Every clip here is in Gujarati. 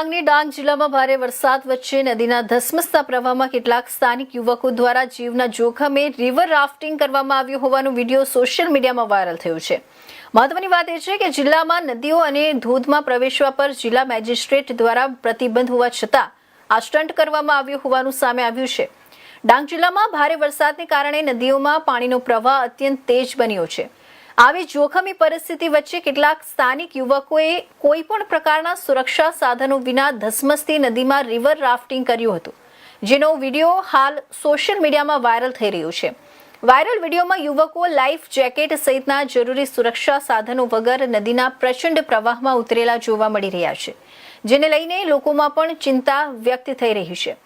ડાંગ જિલ્લામાં ભારે વરસાદ વચ્ચે નદીના ધસમસતા પ્રવાહમાં કેટલાક સ્થાનિક યુવકો દ્વારા જીવના જોખમે રિવર રાફ્ટિંગ કરવામાં આવ્યું હોવાનો વિડીયો સોશિયલ મીડિયામાં વાયરલ થયો છે। મહત્વની વાત એ છે કે જિલ્લામાં નદીઓ અને ધોધમાં પ્રવેશવા પર જિલ્લા મેજિસ્ટ્રેટ દ્વારા પ્રતિબંધ હોવા છતાં આ સ્ટન્ટ કરવામાં આવ્યું હોવાનું સામે આવ્યું છે। ડાંગ જિલ્લામાં ભારે વરસાદને કારણે નદીઓમાં પાણીનો પ્રવાહ અત્યંત તેજ બન્યો છે। આવી જોખમી પરિસ્થિતિ વચ્ચે કેટલાક સ્થાનિક યુવકોએ કોઈ પણ પ્રકારના સુરક્ષા સાધનો વિના ધસમસતી નદીમાં રિવર રાફ્ટિંગ કર્યું હતું, જેનો વિડીયો હાલ સોશિયલ મીડિયામાં વાયરલ થઈ રહ્યો છે। વાયરલ વિડીયોમાં યુવકો લાઈફ જેકેટ સહિતના જરૂરી સુરક્ષા સાધનો વગર નદીના પ્રચંડ પ્રવાહમાં ઉતરેલા જોવા મળી રહ્યા છે, જેને લઈને લોકોમાં પણ ચિંતા વ્યક્ત થઈ રહી છે।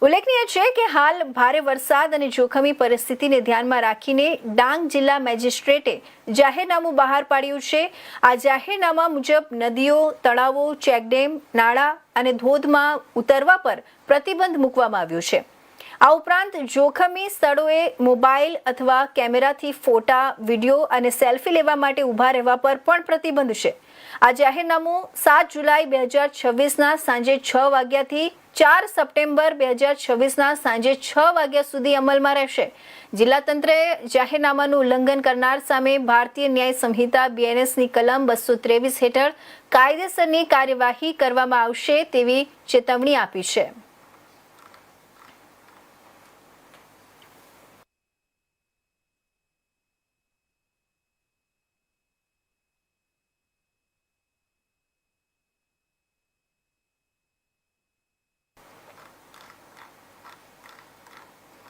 ઉલ્લેખનીય છે કે હાલ ભારે વરસાદ અને જોખમી પરિસ્થિતિને ધ્યાનમાં રાખીને ડાંગ જિલ્લા મેજિસ્ટ્રેટે જાહેરનામું બહાર પાડ્યું છે। આ જાહેરનામા મુજબ નદીઓ, તળાવો, ચેકડેમ, નાળા અને ધોધમાં ઉતરવા પર પ્રતિબંધ મૂકવામાં આવ્યો છે। આ ઉપરાંત જોખમી સ્થળોએ મોબાઈલ અથવા કેમેરાથી ફોટા, વિડીયો અને સેલ્ફી લેવા માટે ઊભા રહેવા પર પણ પ્રતિબંધ છે। આ જાહેરનામું 7 જુલાઈ 2026ના સાંજે 6 વાગ્યાથી 4 સપ્ટેમ્બર 2026ના સાંજે 6 વાગ્યા સુધી અમલમાં રહેશે। જિલ્લા તંત્રએ જાહેરનામાનું ઉલ્લંઘન કરનાર સામે ભારતીય ન્યાય સંહિતા BNSની કલમ 223 હેઠળ કાયદેસરની કાર્યવાહી કરવામાં આવશે તેવી ચેતવણી આપી છે।